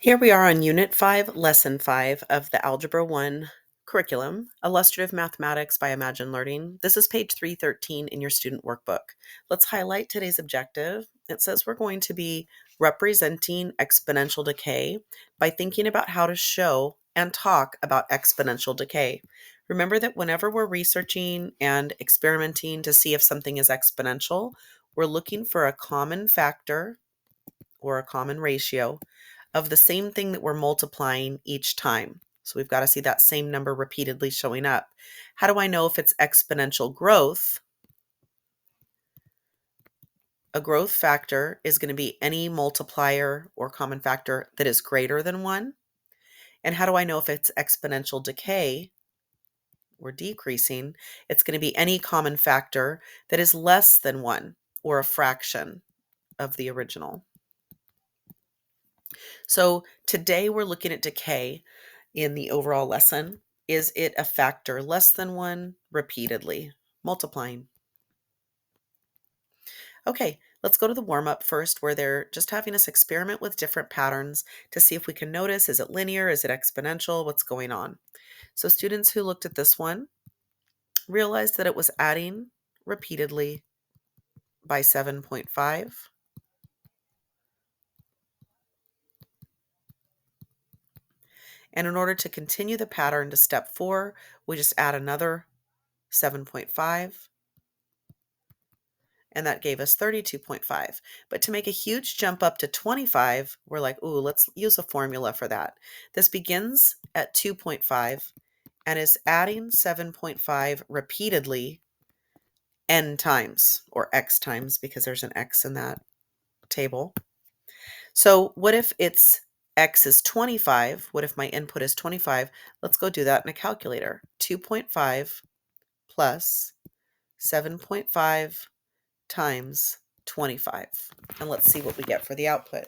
Here we are on Unit 5, Lesson 5 of the Algebra 1 curriculum, Illustrative Mathematics by Imagine Learning. This is page 313 in your student workbook. Let's highlight today's objective. It says we're going to be representing exponential decay by thinking about how to show and talk about exponential decay. Remember that whenever we're researching and experimenting to see if something is exponential, we're looking for a common factor or a common ratio of the same thing that we're multiplying each time. So we've got to see that same number repeatedly showing up. How do I know if it's exponential growth? A growth factor is going to be any multiplier or common factor that is greater than 1. And how do I know if it's exponential decay or decreasing? It's going to be any common factor that is less than 1 or a fraction of the original. So today we're looking at decay in the overall lesson. Is it a factor less than 1 repeatedly, multiplying? Okay, let's go to the warm-up first, where they're just having us experiment with different patterns to see if we can notice, is it linear, is it exponential, what's going on? So students who looked at this one realized that it was adding repeatedly by 7.5. And in order to continue the pattern to step 4, we just add another 7.5. And that gave us 32.5. But to make a huge jump up to 25, we're like, ooh, let's use a formula for that. This begins at 2.5 and is adding 7.5 repeatedly n times, or x times, because there's an x in that table. So what if it's x is 25? What if my input is 25? Let's go do that in a calculator. 2.5 plus 7.5 times 25. And let's see what we get for the output.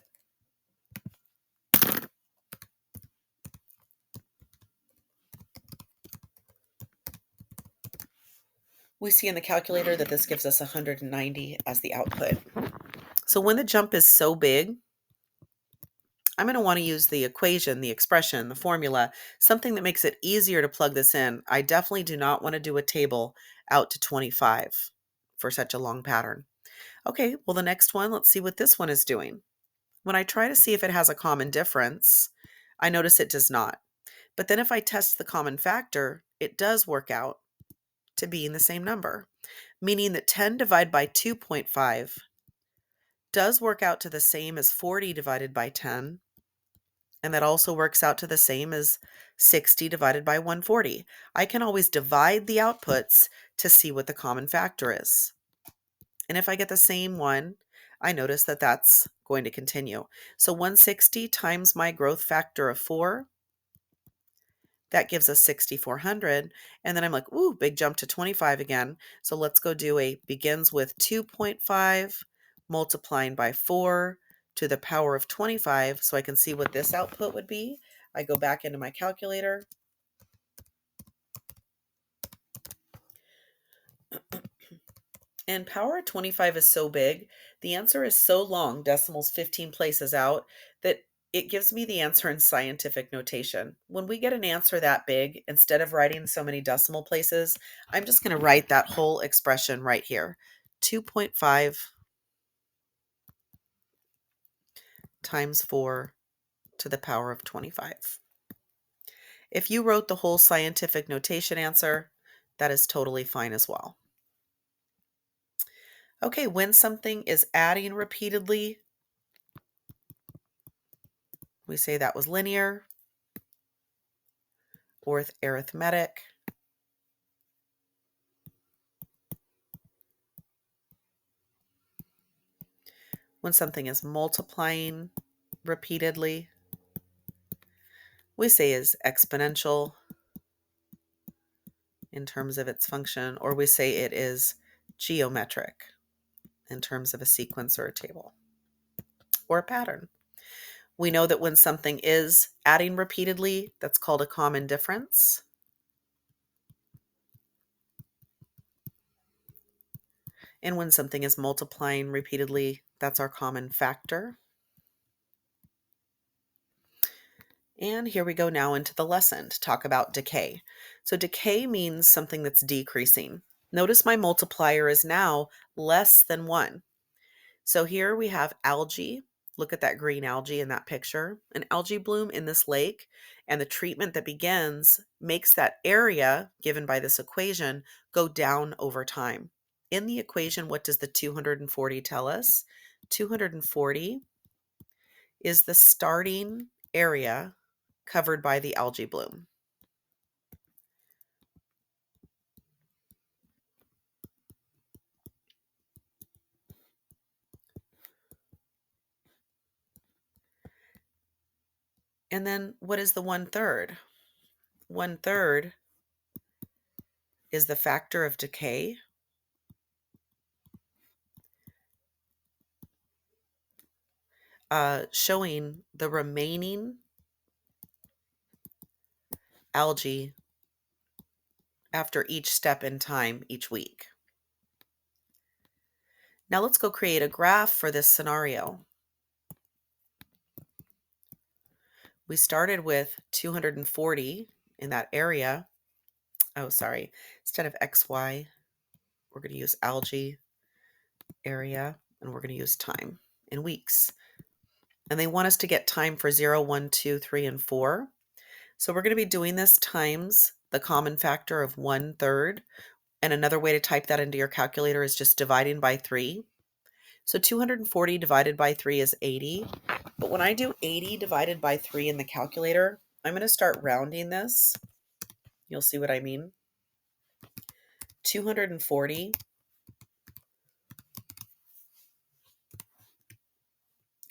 We see in the calculator that this gives us 190 as the output. So when the jump is so big, I'm going to want to use the equation, the expression, the formula, something that makes it easier to plug this in. I definitely do not want to do a table out to 25 for such a long pattern. Okay, well, the next one, let's see what this one is doing. When I try to see if it has a common difference, I notice it does not. But then if I test the common factor, it does work out to being the same number, meaning that 10 divided by 2.5 does work out to the same as 40 divided by 10, and that also works out to the same as 60 divided by 140. I can always divide the outputs to see what the common factor is. And if I get the same one, I notice that that's going to continue. So 160 times my growth factor of 4, that gives us 6,400. And then I'm like, ooh, big jump to 25 again. So let's go do a begins with 2.5 multiplying by 4 to the power of 25. So I can see what this output would be. I go back into my calculator. And power of 25 is so big, the answer is so long, decimals 15 places out, that it gives me the answer in scientific notation. When we get an answer that big, instead of writing so many decimal places, I'm just going to write that whole expression right here. 2.5 times 4 to the power of 25. If you wrote the whole scientific notation answer, that is totally fine as well. Okay, when something is adding repeatedly, we say that was linear or arithmetic. When something is multiplying repeatedly, we say is exponential in terms of its function, or we say it is geometric in terms of a sequence or a table or a pattern. We know that when something is adding repeatedly, that's called a common difference. And when something is multiplying repeatedly, that's our common factor. And here we go now into the lesson to talk about decay. So decay means something that's decreasing. Notice my multiplier is now less than 1. So here we have algae. Look at that green algae in that picture. An algae bloom in this lake, and the treatment that begins makes that area given by this equation go down over time. In the equation, what does the 240 tell us? 240 is the starting area covered by the algae bloom. And then what is the 1/3? 1/3 is the factor of decay, showing the remaining algae after each step in time each week. Now let's go create a graph for this scenario. We started with 240 in that area. Oh, sorry. Instead of XY, we're going to use algae area, and we're going to use time in weeks. And they want us to get time for 0, 1, 2, 3, and 4. So we're going to be doing this times the common factor of 1/3. And another way to type that into your calculator is just dividing by 3. So 240 divided by 3 is 80. But when I do 80 divided by 3 in the calculator, I'm going to start rounding this. You'll see what I mean. 240.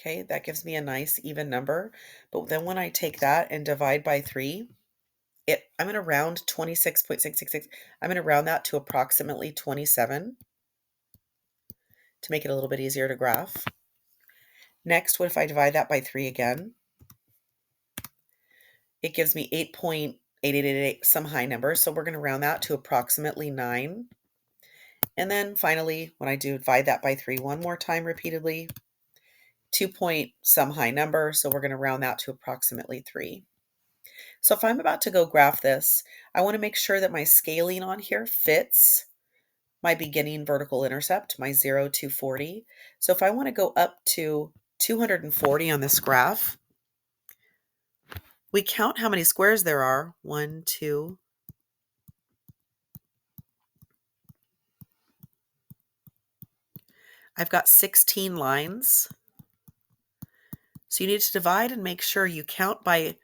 Okay, that gives me a nice even number. But then when I take that and divide by 3, I'm going to round 26.666. I'm going to round that to approximately 27 to make it a little bit easier to graph. Next, what if I divide that by 3 again? It gives me 8.8888, some high number. So we're going to round that to approximately 9. And then finally, when I do divide that by 3 one more time repeatedly, 2 point some high number. So we're going to round that to approximately 3. So if I'm about to go graph this, I want to make sure that my scaling on here fits my beginning vertical intercept, my 0 to 40. So if I want to go up to 240 on this graph, we count how many squares there are. 1, 2. I've got 16 lines. So you need to divide and make sure you count by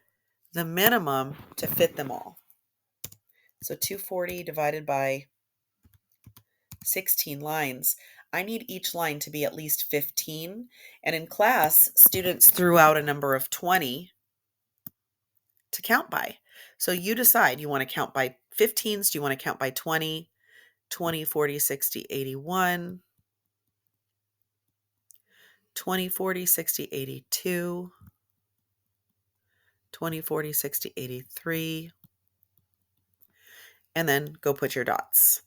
the minimum to fit them all. So 240 divided by 16 lines. I need each line to be at least 15. And in class, students threw out a number of 20 to count by. So you decide, you want to count by 15s? Do you want to count by 20? 20, 40, 60, 81. 20, 40, 60, 82. 20, 40, 60, 83. And then go put your dots.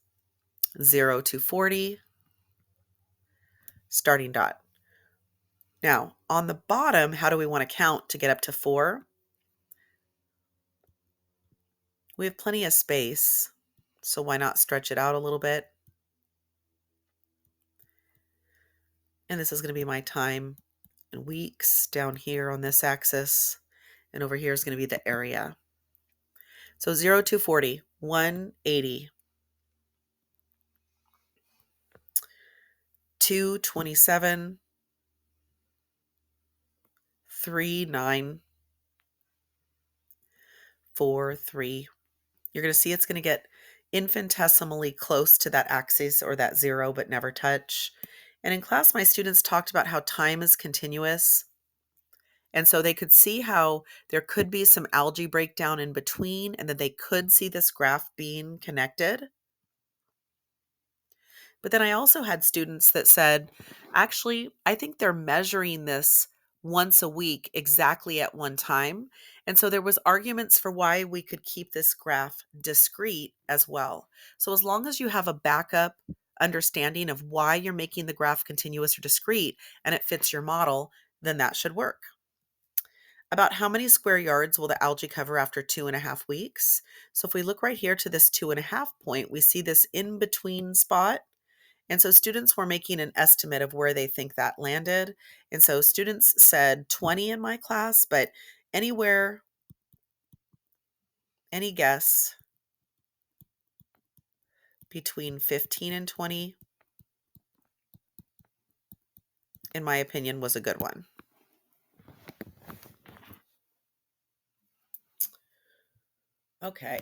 0 to 40, starting dot. Now, on the bottom, how do we want to count to get up to 4? We have plenty of space, so why not stretch it out a little bit? And this is going to be my time in weeks down here on this axis, and over here is going to be the area. So 0 to 40, 180, 227, 3, 9, 4, 3. You're going to see it's going to get infinitesimally close to that axis or that 0, but never touch. And in class, my students talked about how time is continuous. And so they could see how there could be some algae breakdown in between, and that they could see this graph being connected. But then I also had students that said, actually, I think they're measuring this once a week exactly at one time. And so there was arguments for why we could keep this graph discrete as well. So as long as you have a backup understanding of why you're making the graph continuous or discrete and it fits your model, then that should work. About how many square yards will the algae cover after 2.5 weeks? So if we look right here to this 2.5 point, we see this in between spot. And so students were making an estimate of where they think that landed. And so students said 20 in my class, but anywhere, any guess between 15 and 20, in my opinion, was a good one. Okay.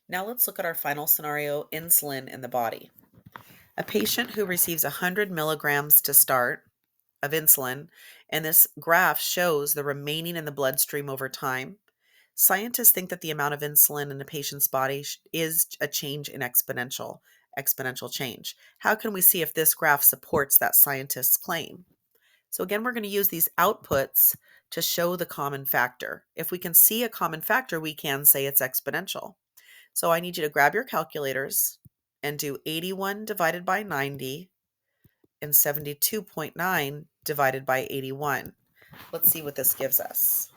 Now let's look at our final scenario, insulin in the body. A patient who receives 100 milligrams to start of insulin, and this graph shows the remaining in the bloodstream over time. Scientists think that the amount of insulin in a patient's body is a change in exponential change. How can we see if this graph supports that scientist's claim? So again, we're going to use these outputs to show the common factor. If we can see a common factor, we can say it's exponential. So I need you to grab your calculators and do 81 divided by 90 and 72.9 divided by 81. Let's see what this gives us.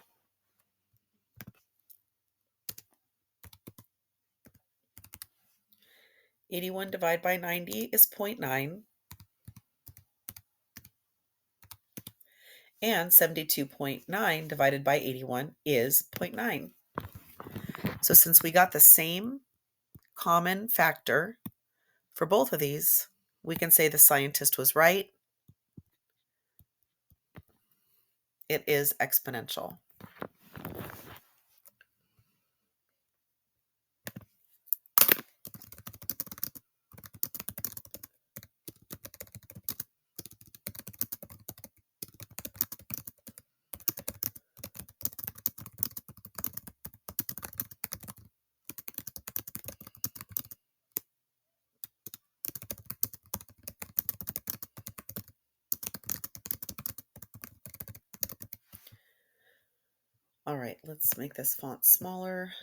81 divided by 90 is 0.9, and 72.9 divided by 81 is 0.9. So since we got the same common factor for both of these, we can say the scientist was right. It is exponential. All right, let's make this font smaller.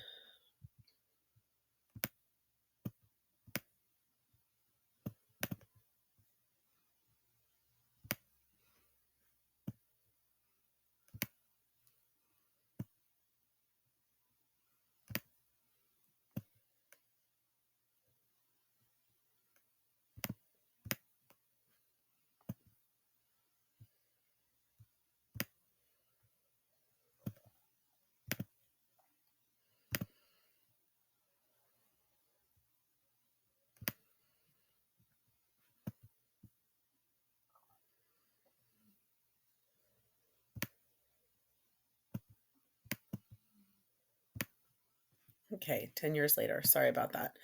Okay, 10 years later. Sorry about that.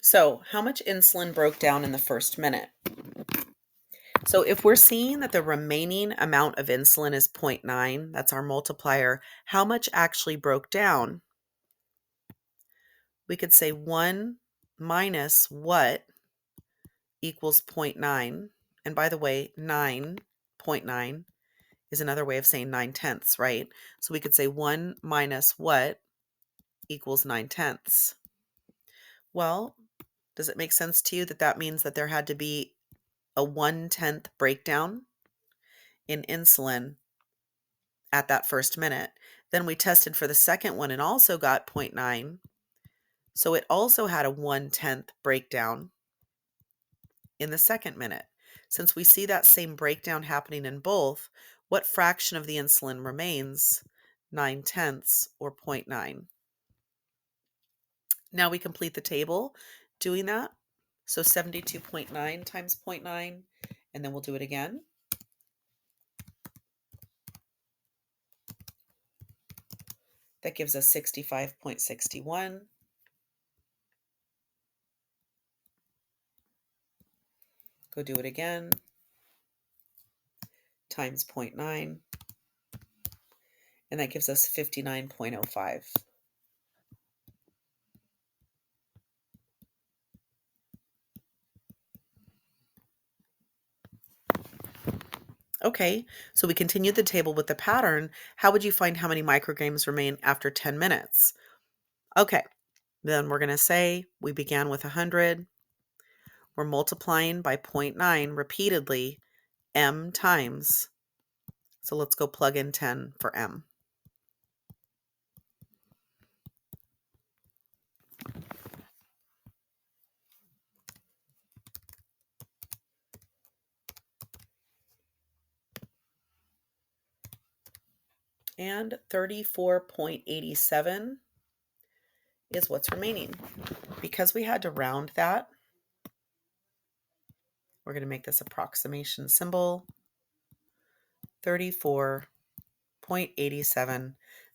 So how much insulin broke down in the first minute? So if we're seeing that the remaining amount of insulin is 0.9, that's our multiplier, how much actually broke down? We could say 1 minus what equals 0.9. And by the way, 9.9 is another way of saying 9/10, right? So we could say 1 minus what equals 9/10. Well, does it make sense to you that that means that there had to be a 1/10 breakdown in insulin at that first minute? Then we tested for the second one and also got 0.9. So it also had a 1/10 breakdown in the second minute. Since we see that same breakdown happening in both, what fraction of the insulin remains? 9/10 or 0.9. Now we complete the table doing that. So 72.9 times 0.9, and then we'll do it again. That gives us 65.61. Go do it again. Times 0.9. And that gives us 59.05. Okay, so we continued the table with the pattern. How would you find how many micrograms remain after 10 minutes? Okay, then we're going to say we began with 100. We're multiplying by 0.9 repeatedly m times. So let's go plug in 10 for m. And 34.87 is what's remaining. Because we had to round that, we're going to make this approximation symbol, 34.87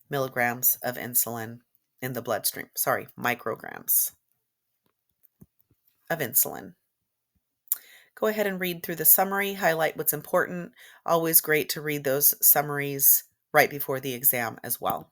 milligrams of insulin in the bloodstream. Sorry, micrograms of insulin. Go ahead and read through the summary, highlight what's important. Always great to read those summaries right before the exam as well.